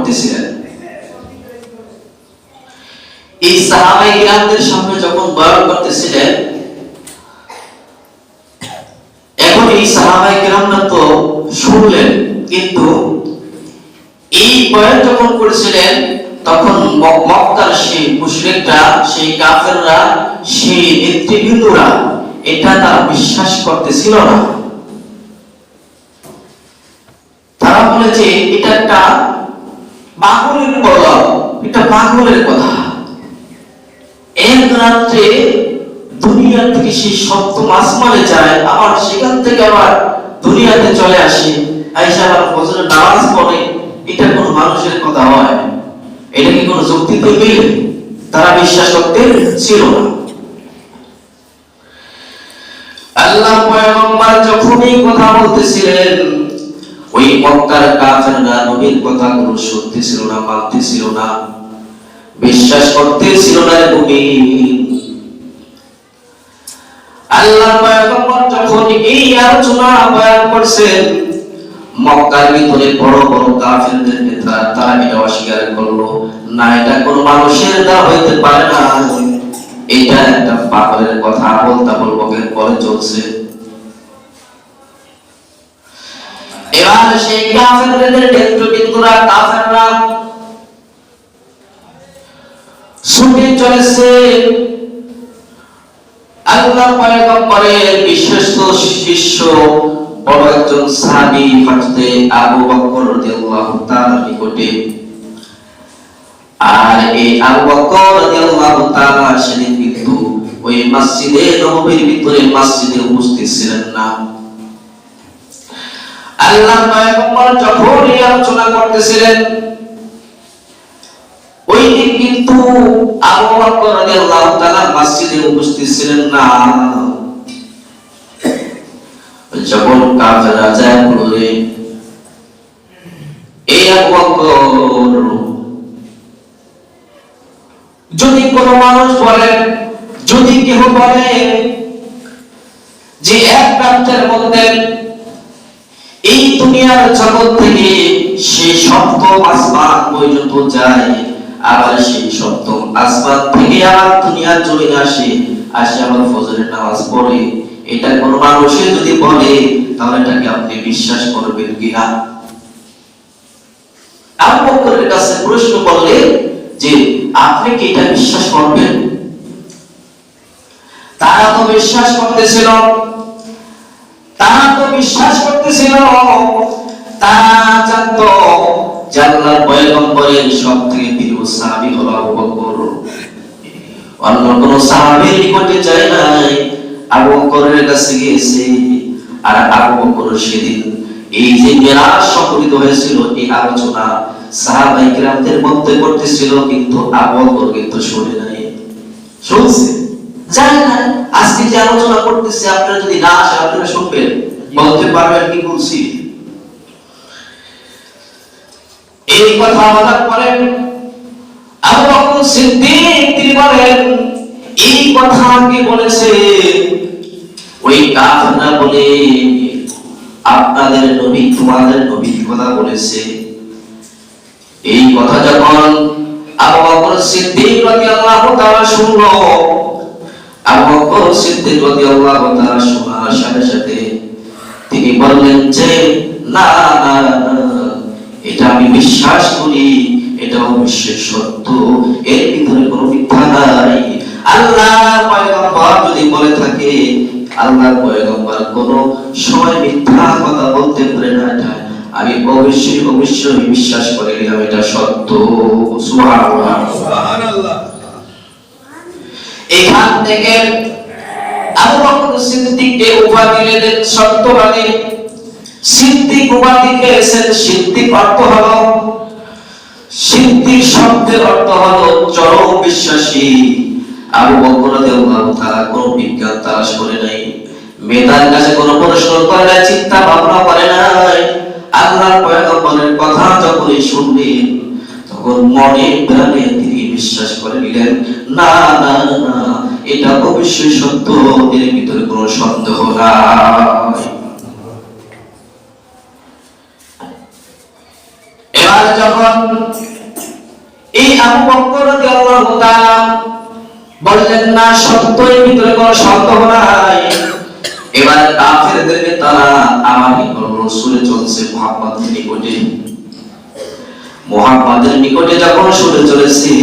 করতেছিলেন। এই সাহাবায়ে কিরামদের সামনে যখন বয়ান করতেছিলেন, এখন এই সাহাবায়ে কিরামরা তো শুনলেন, কিন্তু এই বয়ান যখন করেছিলেন তখন মক্কার সেই মুশরিকরা, সেই কাফেররা, সেই নেতৃবৃন্দরা এটা তারা বিশ্বাস করতেছিল না। তারা বলে যে এটা একটা পাগলের কথা, এটা পাগলের কথা। এক রাত্রে দুনিয়া থেকে সেই সপ্তম আসমানে যায়, আবার সেখান থেকে আবার দুনিয়াতে চলে আসে, আয়েশা আবার ফজরের নামাজ পড়ে, এটা কোন মানুষের কথা হয়? এটা কি কোন যুক্তিতে মিলে? তারা বিশ্বাস করতে ছিল না। আল্লাহর পয়গম্বর যখন এই কথা বলতেছিলেন, ওই মক্কার কাফেররা নবীর কথাগুলো শুনতেছিল না, মানতেছিল না, বিশ্বাস করতেছিল না। আল্লাহর পয়গম্বর যখন এই আলোচনা বয়ান করছেন, মক্কার ভিতরে বড় বড় কাফেরদেরকে তারা এটা অস্বীকার করলো, না এটা কোন মানুষের দ্বারা হইতে পারে না, এটা একটা পাগলের কথা, বলতা বলবকের পরে চলছে। এবার সেই কাফেরদের নেতৃবৃন্দরা, কাফেররা ছুটে চলেছে আল্লাহর পয়গম্বরের বিশ্বস্ত শিষ্য বড় একজন সাহাবী হযরত আবু বকর রাদিয়াল্লাহু তাআলার নিকটে। আর এই আবু বকর রাদিয়াল্লাহু তাআলা সেদিন কিন্তু ওই মসজিদে নববীর ভিতরে মসজিদে উপস্থিত ছিলেন না। আল্লাহর পয়গম্বর যখন এই আলোচনা করতেছিলেন, ওই দিন কিন্তু আবু বকর রাদিয়াল্লাহু তাআলা মসজিদে উপস্থিত ছিলেন না। যখন কাফেররা যায় বলে, এই আবু বকর, যদি কোন মানুষ বলে, যদি কেউ বলে যে এক রাতের মধ্যে এই দুনিয়ার জগৎ থেকে সেই সপ্তম আসমান পর্যন্ত যায়, আবার সেই সপ্তম আসমান থেকে আবার দুনিয়ার জমিনে আসে আবার ফজরের নামাজ পড়ে, এটা কোন মানুষে যদি বলে, তাহলে এটাকে আপনি বিশ্বাস করবেন কিনা? আবু বকরের কাছে প্রশ্ন করলে যে আপনি কি এটা বিশ্বাস করবেন? তারা তো বিশ্বাস করতেছিল, তারা জানতো যে আল্লাহর পয়গম্বরের সবথেকে প্রিয় সাহাবী হলো আবু বকর। অন্য কোন সাহাবীর নিকটে যায় নাই, আবু বকরের কাছে গিয়েছে। আর আবু বকর সেদিন এই যে মিরাজ সংঘটিত হয়েছিল, এই আলোচনা সাহাবায়ে কিরামদের মধ্যে করতেছিল, কিন্তু আবু বকর কিন্তু শুনে নাই। শুনছে, জানে না আজকে যে আলোচনা করতেছে, আপনারা যদি না আসে আপনারা শুনবেন, বলতে পারবেন কি বলছি? এই কথা বলার পরে আবু বকর সিদ্দিক তিনি বলেন, এই কথা কি বলেছে? ওই কাফেররা বলে, আপনাদের নবী তোমাদের নবী কথা বলেছে। এই কথা যখন আবু বকর সিদ্দিক রাদিয়াল্লাহু তাআলা শুনলো, আবু বকর সিদ্দিক রাদিয়াল্লাহু তাআলা শোনার সাথে সাথে তিনি বললেন যে না না না, এটা আমি বিশ্বাস করি, এটা অবশ্যই সত্য, এর ভিতরে কোনো মিথ্যা নাই। আল্লাহর পয়গম্বর যদি বলে থাকে, আল্লাহর পয়গম্বর কোনো সময় মিথ্যা কথা বলতে পারে না, এটা আমি অবশ্যই অবশ্যই বিশ্বাস করে নিলাম, এটা সত্য। সুবহানাল্লাহ, সুবহানাল্লাহ। এখান থেকে আবু বকর সিদ্দিককে উপাধি দিলেন সত্যবাদী। সিদ্দিক উপাধি পেয়েছেন। সিদ্দিক অর্থ হলো, সিদ্দিক শব্দের অর্থ হলো চরম বিশ্বাসী। আবু বকর রাদিয়াল্লাহু তাআলা কোনো বিজ্ঞান তালাশ করে নাই, মেধার কাছে কোনো প্রশ্ন করে নাই, চিন্তা ভাবনা করে নাই। আল্লাহর পয়গম্বরের কথা যখনই শুনলেন, তখন মনে প্রাণে তিনি বিশ্বাস করে নিলেন, না না না, এটা অবশ্যই সত্য, এর ভিতরে কোনো সন্দেহ নাই। এবার যখন এই আবু বকর রাদিয়াল্লাহু তাআলা বললেন না সত্যের ভিতরে কোনো সন্দেহ নাই, এবার কাফেরদেরকে তারা আমার রাসূলের চলছে মুহাম্মদের নিকটে, মুহাম্মাদের নিকটে যখন শুনে চলেছে,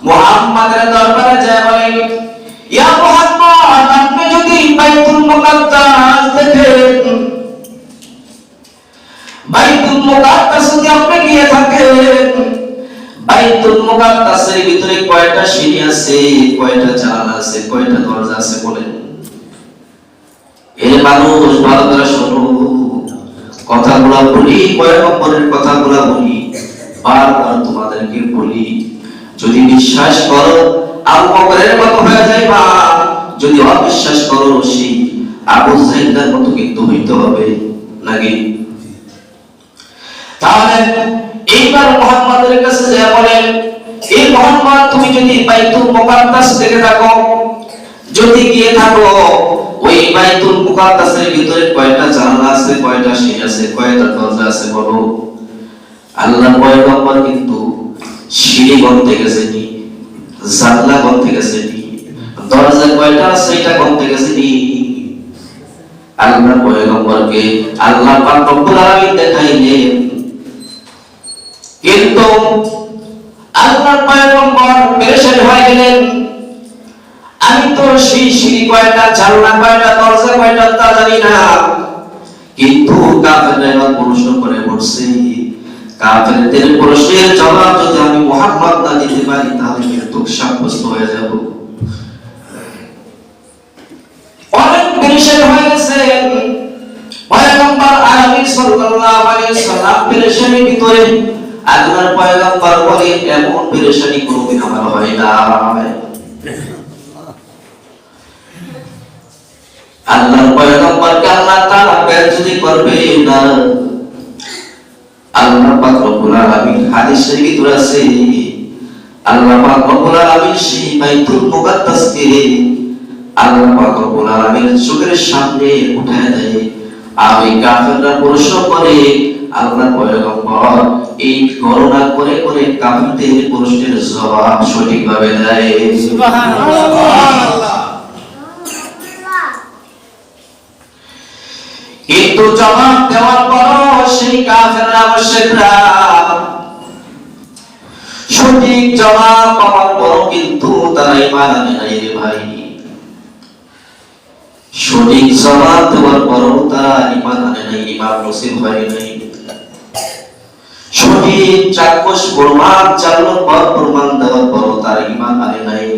মুহাম্মাদের দরবারে যায় বলে, ইয়া মুহাম্মদ, আপনি যদি বাইতুল মুকাদ্দাস দেখেন, বাইতুল মুকাদ্দাস যদি আপনি গিয়ে থাকেন, বাইতুল মুকাদ্দাসের ভিতরে কয়টা সিঁড়ি আছে, কয়টা জানালা আছে, কয়টা দরজা আছে বলেন। এই মানুষ ভালো করে শোনো, কথাগুলো বলি, পয়গম্বরের কথাগুলো বলি, বারবার তোমাদেরকে বলি, যদি বিশ্বাস করো আবু বকরের মতো হয়ে যাইবা, যদি অবিশ্বাস করো সেই আবু জাহেলের মতো কিন্তু হইতে হবে নাকি। তাহলে এইবার মুহাম্মাদের কাছে যা বলেন, এই মুহাম্মদ তুমি যদি বাইতুল মুকাদ্দাস দেখে থাকো, যদি গিয়ে থাকো, ওই বাইতুল মুকাদ্দাসের ভিতরে কয়টা জানালা আছে, কয়টা সিঁড়ি আছে, কয়টা দরজা আছে বলো। আল্লাহর পয়গম্বর কিন্তু সিঁড়ি গন্তে গেছেনি, জানলা গন্তে গেছেনি, দরজা কয়টা আছে এটা গন্তে গেছেনি। আল্লাহর পয়গম্বরকে আল্লাহ পাক রব্বুল আলামিন দেখাইলেন, কিন্তু আল্লাহর পয়গম্বর পেরেশান হয়ে গেলেন, আমি তো সেই সিঁড়ি কয়টা, জানলা কয়টা, দরজা কয়টা তা জানি না। কিন্তু কাফেররা প্রশ্ন করে বলছে, কাফেরদের প্রশ্নের জবাব যদি আমি মুহাম্মদ না দিতে পারি তাহলে কিন্তু সাব্যস্ত হয়ে যাব। অনেক পেরেশান হয়ে গেছে পয়গম্বর আরবি সাল্লাল্লাহু আলাইহি ওয়াসাল্লাম, পেরেশানির ভিতরে। আল্লাহর পয়গম্বর বলে, এমন পেরেশানি কোনোদিন আমার হয় না। আল্লাহর পয়গম্বরকে আল্লাহ তাআলা বেজ্জতি করবে না। আল্লাহ পাক রব্বুল আলামিন হাদিসের ভিতরে আছে, আল্লাহ পাক রব্বুল আলামিন সেই বাইতুল মুকাদ্দাসকে আল্লাহ পাক রব্বুল আলামিন চোখের সামনে উঠায় দেয়। আর ওই কাফেররা প্রশ্ন করে, আল্লাহর পয়গম্বর এই গণনা করে করে কাফেরদের প্রশ্নের জবাব সঠিকভাবে দেয়। সুবহানাল্লাহ। কিন্তু জবাব দেওয়ার পরও সেই কাফেররা মুশরিকরা সঠিক জবাব পাওয়ার পরও কিন্তু তারা ঈমান আনে নাই রে ভাই। সঠিক জবাব দেওয়ার পরও তারা ঈমান আনে নাই, ঈমান নসিব হয় নাই। সঠিক চাক্ষুষ প্রমাণ চালানোর পর, প্রমাণ দেওয়ার পরও তারা ঈমান আনে নাই,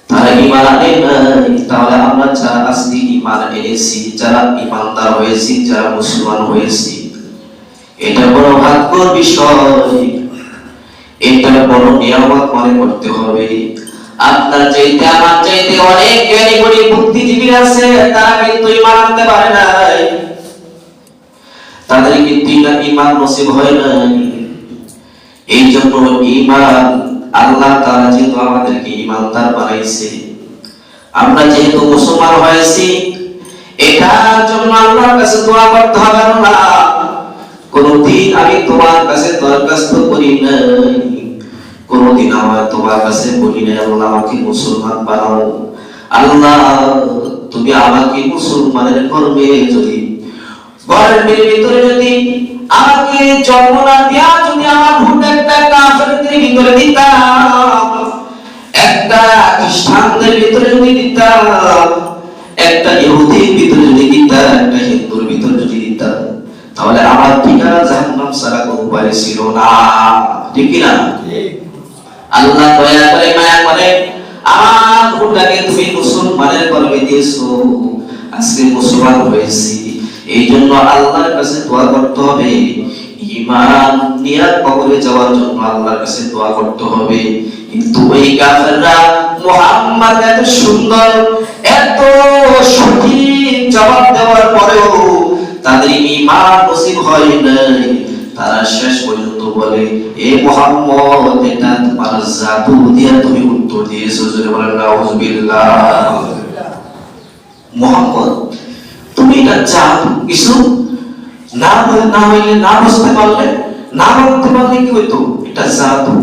তারা ঈমান আনে নাই। তাহলে আমরা যারা আজকে ঈমান এনেছি, যারা ঈমানদার হয়েছি, যারা মুসলমান হয়েছি, এটা বড় ভাগ্যের বিষয়, এটা বড় নিয়ামত মনে করতে হবে। আপনার চাইতে আমার চাইতে অনেক জ্ঞানী গুণী বুদ্ধিজীবী আছে, তারা কিন্তু ঈমান আনতে পারে নাই, তাদের কিন্তু ঈমান নসিব হয় নাই। এই জন্য ঈমান, আল্লাহ তাআলা যেহেতু আমাদেরকে ঈমানদার বানাইছে, আমরা যেহেতু মুসলমান হয়েছি, এটার জন্য আল্লাহর কাছে দোয়া করতে হবে। না কোনদিন আমি তোমার কাছে দরখাস্ত করি নাই, কোনদিন আমার তোমার কাছে বলি নাই আল্লাহ আমাকে মুসলমান বানাও, আল্লাহ তুমি আমাকে মুসলমানের করবে। যদি ঘরের ভিতরে যদি আমাকে জন্ম না দিয়া যদি আমার ভূত একটা কাফেরদের ভিতরে দিতাম, একটা খ্রিস্টানদের ভিতরে যদি দিতাম, একটা ইহুদির ভিতরে যদি দিতাম, একটা হিন্দুর ভিতরে যদি দিতাম, তাহলে আমার ঠিকানা জাহান্নাম ছাড়া কোনো উপায় ছিল না। ঠিক কি না? আল্লাহ দয়া করে মায়া করে আমার ভূতটাকে তুমি মুসলমানের গর্ভে দিয়েছো, আজকে মুসলমান হয়েছি। এই জন্য আল্লাহর কাছে দোয়া করতে হবে, ঈমান নিয়ে কবরে যাওয়ার জন্য আল্লাহর কাছে দোয়া করতে হবে। কিন্তু ওই কাফেররা মুহাম্মদ এত সুন্দর, এত সঠিক জবাব দেওয়ার পরেও তাদের ঈমান নসিব হয় নাই। তারা শেষ পর্যন্ত বলে, এ মুহাম্মদ, এটা তোমার জাদু দিয়ে তুমি উত্তর দিয়েছো। জোরে বলেন নাউযুবিল্লাহ। মুহাম্মদ, তুমি এটা জাদু কিছু না হইলে, না বুঝতে পারলে, না বলতে পারলে কি হইতো? এটা জাদু।